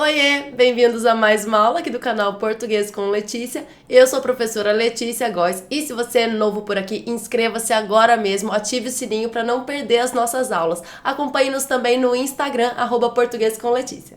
Oiê, bem-vindos a mais uma aula aqui do canal Português com Letícia. Eu sou a professora Letícia Góes e se você é novo por aqui, inscreva-se agora mesmo, ative o sininho para não perder as nossas aulas. Acompanhe-nos também no Instagram, @Português com Letícia.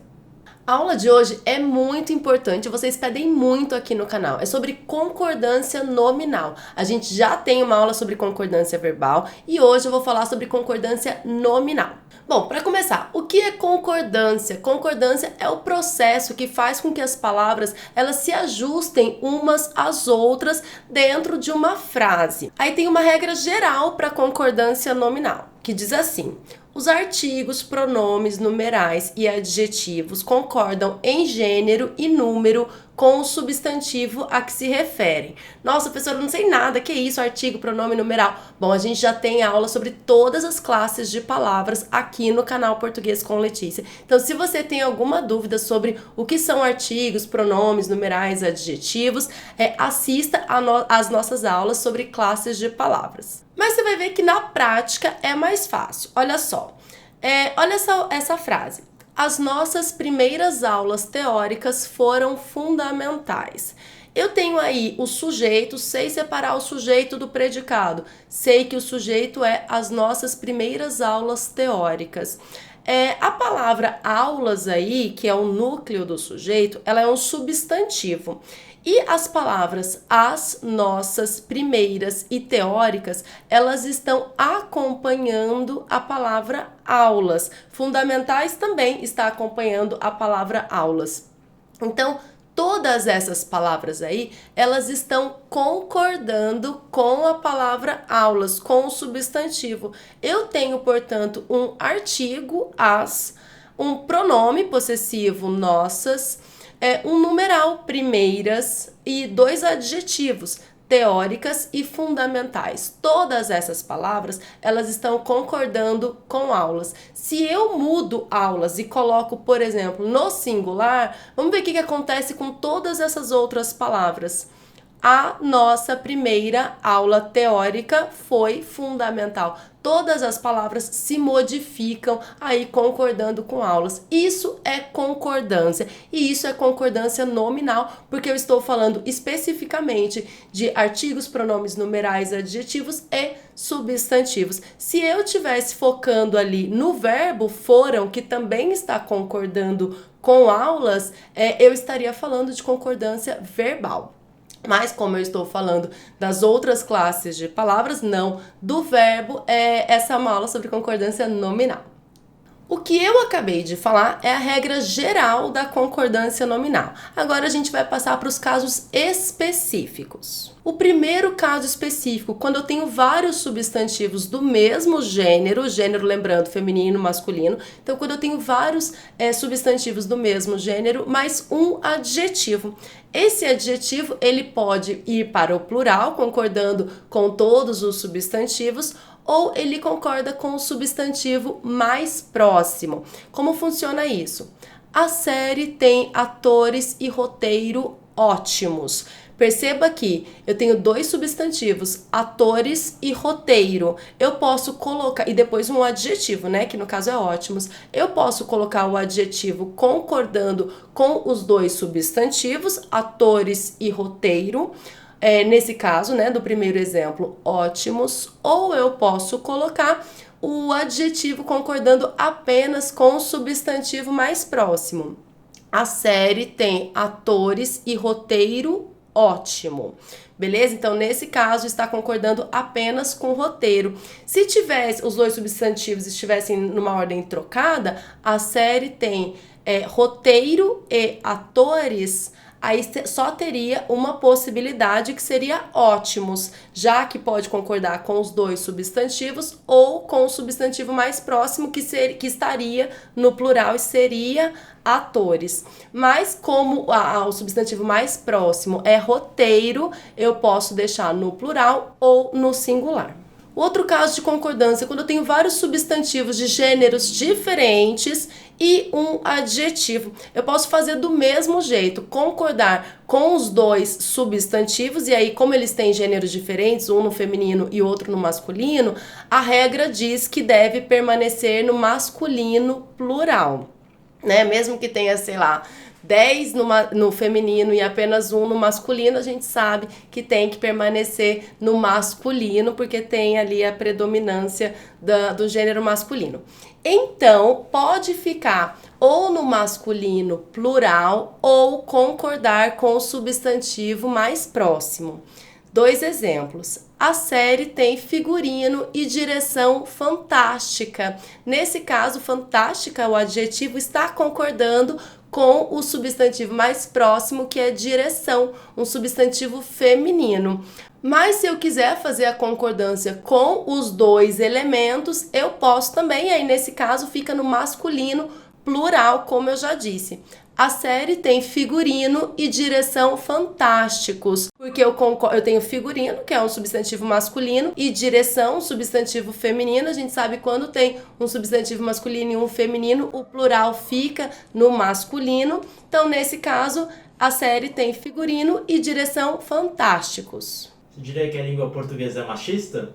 A aula de hoje é muito importante, vocês pedem muito aqui no canal. É sobre concordância nominal. A gente já tem uma aula sobre concordância verbal e hoje eu vou falar sobre concordância nominal. Bom, para começar, o que é concordância? Concordância é o processo que faz com que as palavras elas se ajustem umas às outras dentro de uma frase. Aí tem uma regra geral para concordância nominal, que diz assim: os artigos, pronomes, numerais e adjetivos concordam em gênero e número com o substantivo a que se referem. Nossa, professora, eu não sei nada, que é isso, artigo, pronome, numeral? Bom, a gente já tem aula sobre todas as classes de palavras aqui no canal Português com Letícia. Então, se você tem alguma dúvida sobre o que são artigos, pronomes, numerais, adjetivos, assista às nossas aulas sobre classes de palavras. Mas você vai ver que na prática é mais fácil. Olha só, olha essa frase. As nossas primeiras aulas teóricas foram fundamentais. Eu tenho aí o sujeito, sei separar o sujeito do predicado. Sei que o sujeito é as nossas primeiras aulas teóricas. A palavra aulas aí, que é o núcleo do sujeito, ela é um substantivo. E as palavras as, nossas, primeiras e teóricas, elas estão acompanhando a palavra aulas. Fundamentais também está acompanhando a palavra aulas. Então, todas essas palavras aí, elas estão concordando com a palavra aulas, com o substantivo. Eu tenho, portanto, um artigo, as, um pronome possessivo, nossas, um numeral, primeiras, e dois adjetivos, teóricas e fundamentais. Todas essas palavras, elas estão concordando com aulas. Se eu mudo aulas e coloco, por exemplo, no singular, vamos ver o que acontece com todas essas outras palavras. A nossa primeira aula teórica foi fundamental. Todas as palavras se modificam aí concordando com aulas. Isso é concordância e isso é concordância nominal, porque eu estou falando especificamente de artigos, pronomes, numerais, adjetivos e substantivos. Se eu estivesse focando ali no verbo foram, que também está concordando com aulas, eu estaria falando de concordância verbal. Mas como eu estou falando das outras classes de palavras, não do verbo, essa é uma aula sobre concordância nominal. O que eu acabei de falar é a regra geral da concordância nominal. Agora a gente vai passar para os casos específicos. O primeiro caso específico, quando eu tenho vários substantivos do mesmo gênero, lembrando feminino, masculino, então quando eu tenho vários substantivos do mesmo gênero, mais um adjetivo. Esse adjetivo ele pode ir para o plural, concordando com todos os substantivos, ou ele concorda com o substantivo mais próximo. Como funciona isso? A série tem atores e roteiro ótimos. Perceba que eu tenho dois substantivos, atores e roteiro. Eu posso colocar, e depois um adjetivo, né, que no caso é ótimos. Eu posso colocar o adjetivo concordando com os dois substantivos, atores e roteiro. Nesse caso, né, do primeiro exemplo, ótimos, ou eu posso colocar o adjetivo concordando apenas com o substantivo mais próximo. A série tem atores e roteiro ótimo. Beleza? Então, nesse caso, está concordando apenas com o roteiro. Se tivesse os dois substantivos estivessem numa ordem trocada, a série tem roteiro e atores, aí só teria uma possibilidade que seria ótimos, já que pode concordar com os dois substantivos ou com o substantivo mais próximo que estaria no plural e seria atores. Mas como o substantivo mais próximo é roteiro, eu posso deixar no plural ou no singular. Outro caso de concordância, quando eu tenho vários substantivos de gêneros diferentes e um adjetivo. Eu posso fazer do mesmo jeito, concordar com os dois substantivos, e aí, como eles têm gêneros diferentes, um no feminino e outro no masculino, a regra diz que deve permanecer no masculino plural. né? Mesmo que tenha, sei lá, 10 no feminino e apenas um no masculino, a gente sabe que tem que permanecer no masculino, porque tem ali a predominância do gênero masculino. Então, pode ficar ou no masculino plural ou concordar com o substantivo mais próximo. 2 exemplos. A série tem figurino e direção fantástica. Nesse caso, fantástica, o adjetivo está concordando com o substantivo mais próximo, que é direção, um substantivo feminino. Mas se eu quiser fazer a concordância com os 2 elementos, eu posso também, aí nesse caso fica no masculino plural, como eu já disse. A série tem figurino e direção fantásticos, porque eu tenho figurino, que é um substantivo masculino, e direção, um substantivo feminino. A gente sabe quando tem um substantivo masculino e um feminino, o plural fica no masculino. Então, nesse caso, a série tem figurino e direção fantásticos. Você diria que a língua portuguesa é machista?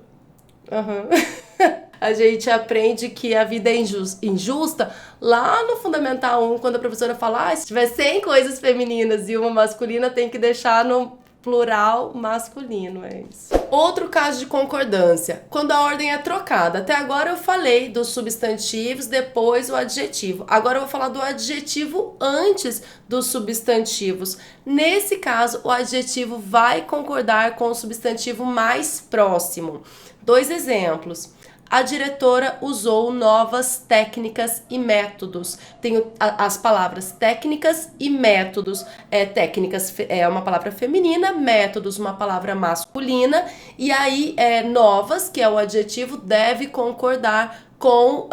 A gente aprende que a vida é injusta lá no Fundamental 1, quando a professora fala, se tiver 100 coisas femininas e uma masculina, tem que deixar no plural masculino, é isso. Outro caso de concordância, quando a ordem é trocada. Até agora eu falei dos substantivos, depois o adjetivo. Agora eu vou falar do adjetivo antes dos substantivos. Nesse caso, o adjetivo vai concordar com o substantivo mais próximo. 2 exemplos. A diretora usou novas técnicas e métodos. Tenho as palavras técnicas e métodos. Técnicas é uma palavra feminina, métodos uma palavra masculina. E aí, novas, que é o adjetivo, deve concordar com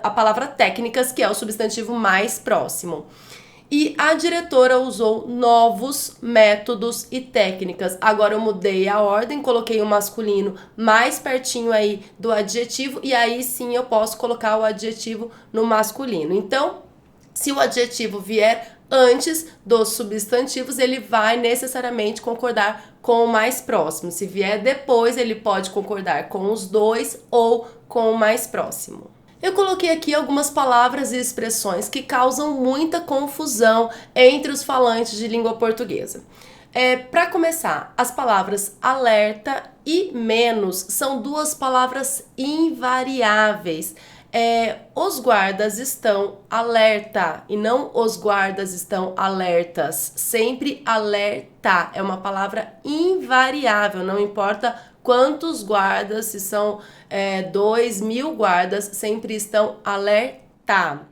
a palavra técnicas, que é o substantivo mais próximo. E a diretora usou novos métodos e técnicas. Agora eu mudei a ordem, coloquei o masculino mais pertinho aí do adjetivo e aí sim eu posso colocar o adjetivo no masculino. Então, se o adjetivo vier antes dos substantivos, ele vai necessariamente concordar com o mais próximo. Se vier depois, ele pode concordar com os 2 ou com o mais próximo. Eu coloquei aqui algumas palavras e expressões que causam muita confusão entre os falantes de língua portuguesa. Para começar, as palavras alerta e menos são 2 palavras invariáveis. Os guardas estão alerta e não os guardas estão alertas. Sempre alerta é uma palavra invariável, não importa quantos guardas, se são 2.000 guardas, sempre estão alerta.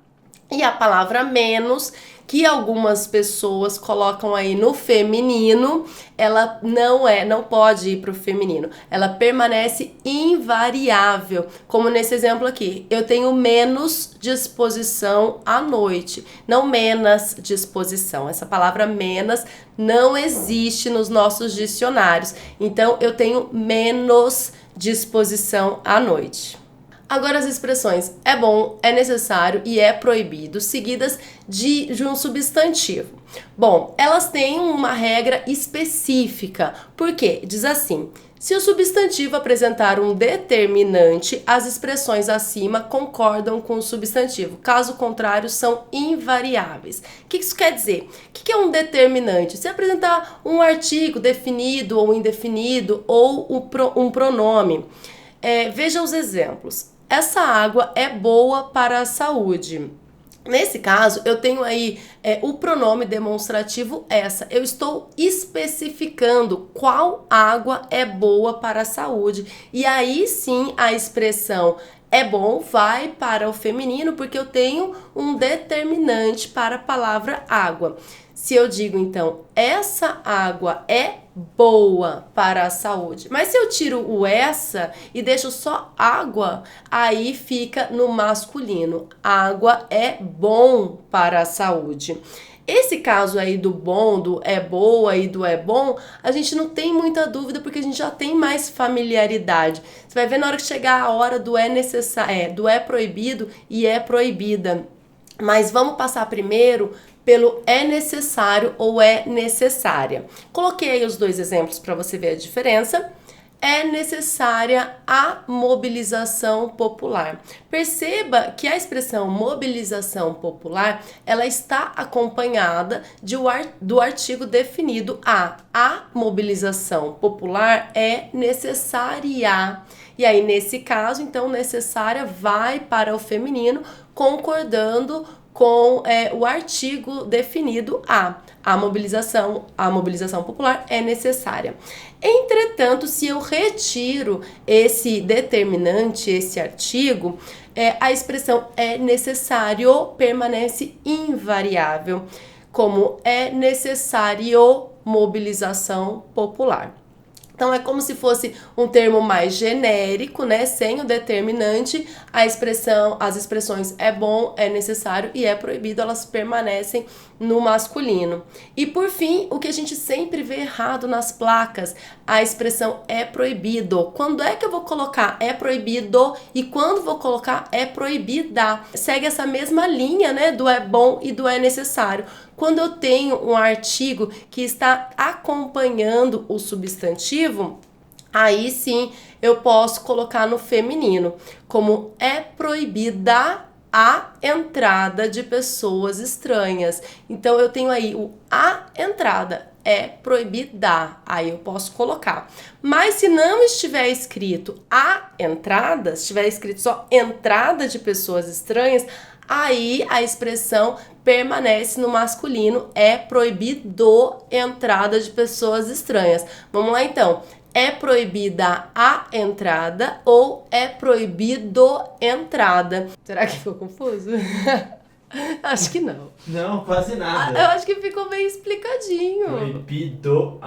E a palavra menos, que algumas pessoas colocam aí no feminino, ela não pode ir para o feminino. Ela permanece invariável, como nesse exemplo aqui. Eu tenho menos disposição à noite, não menos disposição. Essa palavra menos não existe nos nossos dicionários. Então, eu tenho menos disposição à noite. Agora as expressões é bom, é necessário e é proibido, seguidas de um substantivo. Bom, elas têm uma regra específica. Por quê? Diz assim: se o substantivo apresentar um determinante, as expressões acima concordam com o substantivo. Caso contrário, são invariáveis. O que isso quer dizer? O que é um determinante? Se apresentar um artigo definido ou indefinido ou um pronome. Veja os exemplos. Essa água é boa para a saúde. Nesse caso, eu tenho aí o pronome demonstrativo essa. Eu estou especificando qual água é boa para a saúde. E aí sim a expressão é bom vai para o feminino, porque eu tenho um determinante para a palavra água. Se eu digo, então, essa água é boa para a saúde, mas se eu tiro o essa e deixo só água, aí fica no masculino. Água é bom para a saúde. Esse caso aí do bom, do é boa e do é bom, a gente não tem muita dúvida porque a gente já tem mais familiaridade. Você vai ver na hora que chegar a hora do é necessário, do é proibido e é proibida. Mas vamos passar primeiro pelo é necessário ou é necessária. Coloquei aí os 2 exemplos para você ver a diferença. é necessária a mobilização popular. Perceba que a expressão mobilização popular, ela está acompanhada do artigo definido a. A mobilização popular é necessária. E aí, nesse caso, então, necessária vai para o feminino, concordando com o artigo definido a. A mobilização popular é necessária. Entretanto, se eu retiro esse determinante, esse artigo, a expressão é necessário permanece invariável, como é necessário mobilização popular. Então, é como se fosse um termo mais genérico, né? Sem o determinante, as expressões é bom, é necessário e é proibido, elas permanecem no masculino. E por fim, o que a gente sempre vê errado nas placas, a expressão é proibido. Quando é que eu vou colocar é proibido e quando vou colocar é proibida? Segue essa mesma linha, né? Do é bom e do é necessário. Quando eu tenho um artigo que está acompanhando o substantivo, aí sim eu posso colocar no feminino, como é proibida a entrada de pessoas estranhas. Então eu tenho aí o a entrada, é proibida, aí eu posso colocar. Mas se não estiver escrito a entrada, se estiver escrito só entrada de pessoas estranhas, aí a expressão permanece no masculino, é proibido entrada de pessoas estranhas. Vamos lá então, é proibida a entrada ou é proibido entrada? Será que ficou confuso? Acho que não. Não, quase nada. Eu acho que ficou bem explicadinho. Proibido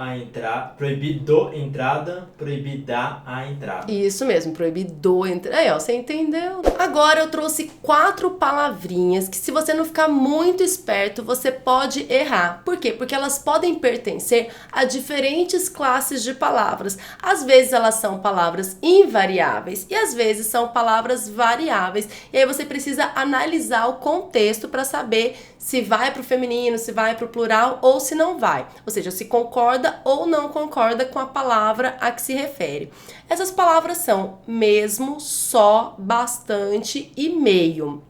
entrada, proibida a entrada. Isso mesmo, proibido entrada. Aí, ó, você entendeu? Agora eu trouxe 4 palavrinhas que, se você não ficar muito esperto, você pode errar. Por quê? Porque elas podem pertencer a diferentes classes de palavras. Às vezes elas são palavras invariáveis e às vezes são palavras variáveis. E aí você precisa analisar o contexto para saber se vai para o feminino, se vai para o plural ou se não vai. Ou seja, se concorda ou não concorda com a palavra a que se refere. Essas palavras são mesmo, só, bastante e meio.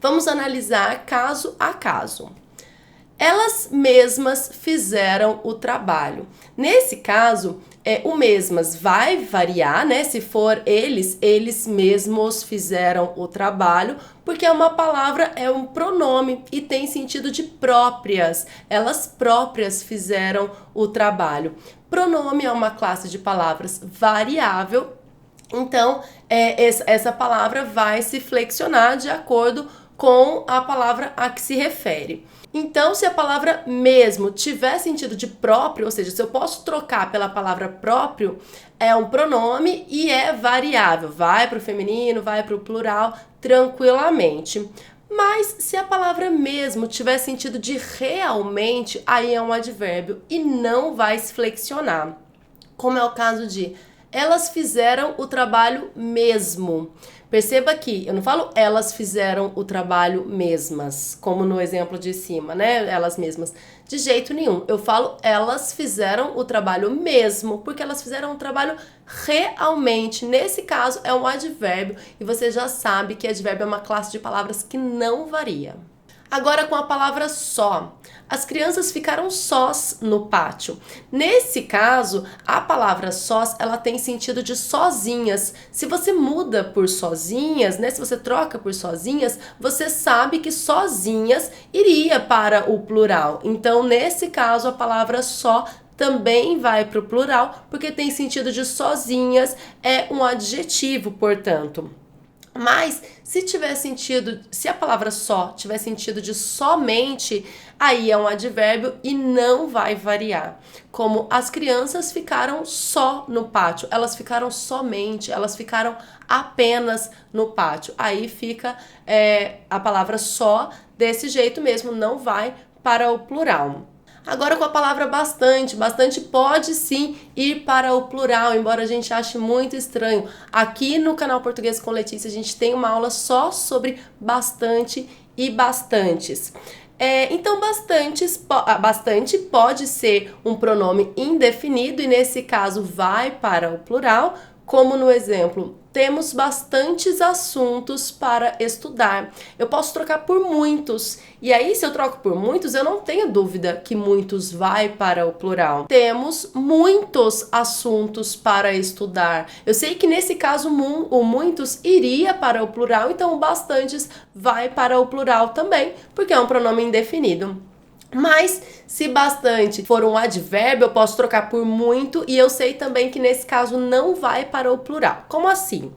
Vamos analisar caso a caso. Elas mesmas fizeram o trabalho. Nesse caso, o mesmas vai variar, né? Se for eles mesmos fizeram o trabalho, porque é uma palavra, é um pronome e tem sentido de próprias. Elas próprias fizeram o trabalho. Pronome é uma classe de palavras variável, então essa palavra vai se flexionar de acordo com a palavra a que se refere. Então, se a palavra mesmo tiver sentido de próprio, ou seja, se eu posso trocar pela palavra próprio, é um pronome e é variável. Vai para o feminino, vai para o plural, tranquilamente. Mas se a palavra mesmo tiver sentido de realmente, aí é um advérbio e não vai se flexionar. Como é o caso de elas fizeram o trabalho mesmo. Perceba que eu não falo elas fizeram o trabalho mesmas, como no exemplo de cima, né? Elas mesmas. De jeito nenhum. Eu falo elas fizeram o trabalho mesmo, porque elas fizeram o trabalho realmente. Nesse caso, é um advérbio e você já sabe que advérbio é uma classe de palavras que não varia. Agora com a palavra só. As crianças ficaram sós no pátio. Nesse caso, a palavra sós, ela tem sentido de sozinhas. Se você muda por sozinhas, né? Se você troca por sozinhas, você sabe que sozinhas iria para o plural. Então, nesse caso, a palavra só também vai para o plural, porque tem sentido de sozinhas, é um adjetivo, portanto. Mas se a palavra só tiver sentido de somente, aí é um advérbio e não vai variar. Como as crianças ficaram só no pátio, elas ficaram somente, elas ficaram apenas no pátio. Aí fica a palavra só desse jeito mesmo, não vai para o plural. Agora com a palavra bastante pode sim ir para o plural, embora a gente ache muito estranho. Aqui no canal Português com Letícia a gente tem uma aula só sobre bastante e bastantes. Então, bastante pode ser um pronome indefinido e, nesse caso, vai para o plural, como no exemplo, temos bastantes assuntos para estudar. Eu posso trocar por muitos. E aí, se eu troco por muitos, eu não tenho dúvida que muitos vai para o plural. Temos muitos assuntos para estudar. Eu sei que nesse caso o muitos iria para o plural, então o bastantes vai para o plural também, porque é um pronome indefinido. Mas se bastante for um advérbio, eu posso trocar por muito e eu sei também que nesse caso não vai para o plural. Como assim?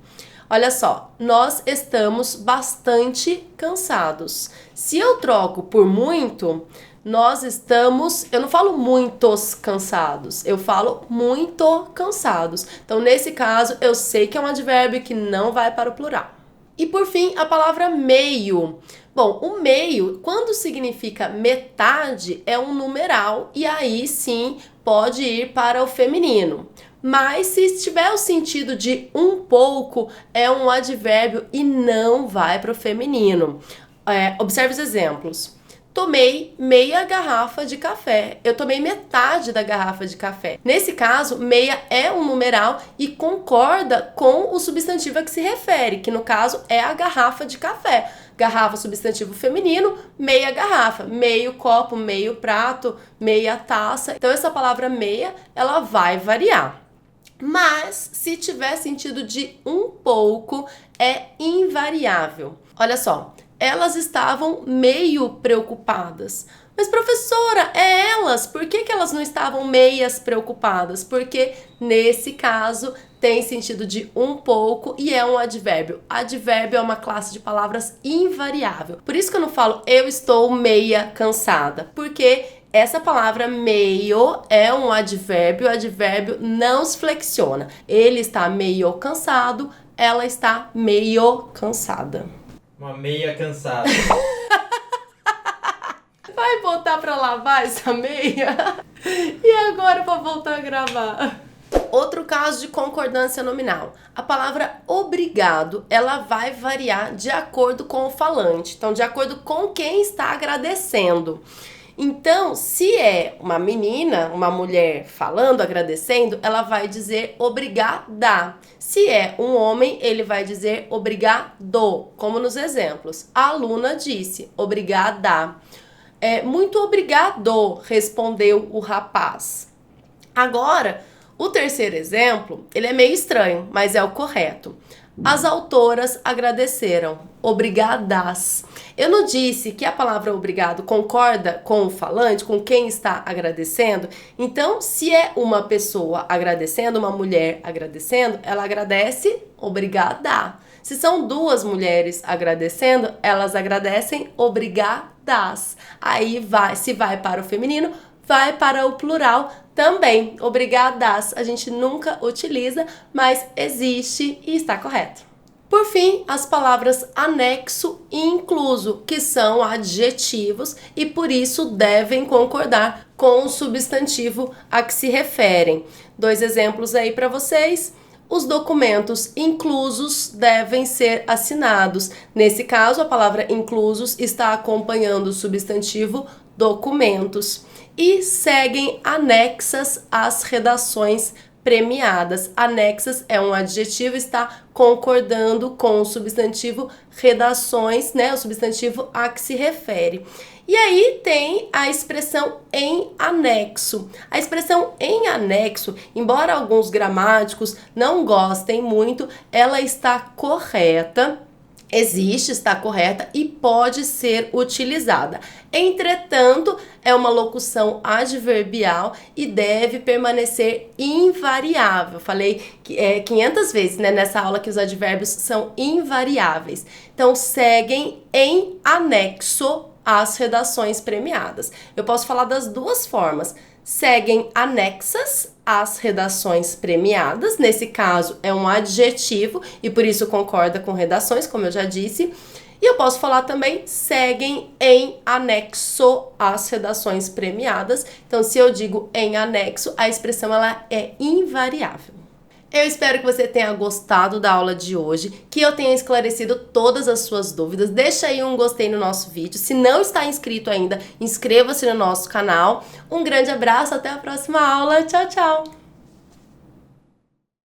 Olha só, nós estamos bastante cansados. Se eu troco por muito, eu não falo muitos cansados, eu falo muito cansados. Então, nesse caso, eu sei que é um advérbio que não vai para o plural. E por fim, a palavra meio. Bom, o meio, quando significa metade, é um numeral e aí sim pode ir para o feminino. Mas se tiver o sentido de um pouco, é um advérbio e não vai para o feminino. Observe os exemplos. Tomei meia garrafa de café. Eu tomei metade da garrafa de café. Nesse caso, meia é um numeral e concorda com o substantivo a que se refere, que no caso é a garrafa de café. Garrafa, substantivo feminino, meia garrafa, meio copo, meio prato, meia taça. Então essa palavra meia, ela vai variar. Mas se tiver sentido de um pouco, é invariável. Olha só. Elas estavam meio preocupadas. Mas professora, é elas? Por que elas não estavam meias preocupadas? Porque nesse caso tem sentido de um pouco e é um advérbio. Advérbio é uma classe de palavras invariável. Por isso que eu não falo eu estou meia cansada. Porque essa palavra meio é um advérbio, o advérbio não se flexiona. Ele está meio cansado, ela está meio cansada. Uma meia cansada. Vai botar pra lavar essa meia? E agora pra voltar a gravar? Outro caso de concordância nominal. A palavra obrigado, ela vai variar de acordo com o falante. Então, de acordo com quem está agradecendo. Então, se é uma menina, uma mulher falando, agradecendo, ela vai dizer obrigada. Se é um homem, ele vai dizer obrigado, como nos exemplos. A aluna disse obrigada. Muito obrigado, respondeu o rapaz. Agora, o terceiro exemplo, ele é meio estranho, mas é o correto. As autoras agradeceram. Obrigadas. Eu não disse que a palavra obrigado concorda com o falante, com quem está agradecendo? Então, se é uma pessoa agradecendo, uma mulher agradecendo, ela agradece obrigada. Se são duas mulheres agradecendo, elas agradecem obrigadas. Aí se vai para o feminino, vai para o plural também. Obrigadas a gente nunca utiliza, mas existe e está correto. Por fim, as palavras anexo e incluso, que são adjetivos e por isso devem concordar com o substantivo a que se referem. 2 exemplos aí para vocês. Os documentos inclusos devem ser assinados. Nesse caso, a palavra inclusos está acompanhando o substantivo documentos. E seguem anexas às redações premiadas. Anexas é um adjetivo, está concordando com o substantivo redações, né? O substantivo a que se refere. E aí tem a expressão em anexo. A expressão em anexo, embora alguns gramáticos não gostem muito, ela está correta. Existe, está correta e pode ser utilizada. Entretanto, é uma locução adverbial e deve permanecer invariável. Falei 500 vezes, né, nessa aula que os advérbios são invariáveis. Então, seguem em anexo às redações premiadas. Eu posso falar das duas formas. Seguem anexas às redações premiadas, nesse caso é um adjetivo e por isso concorda com redações, como eu já disse. E eu posso falar também seguem em anexo às redações premiadas. Então, se eu digo em anexo, a expressão ela é invariável. Eu espero que você tenha gostado da aula de hoje, que eu tenha esclarecido todas as suas dúvidas. Deixa aí um gostei no nosso vídeo. Se não está inscrito ainda, inscreva-se no nosso canal. Um grande abraço, até a próxima aula. Tchau, tchau!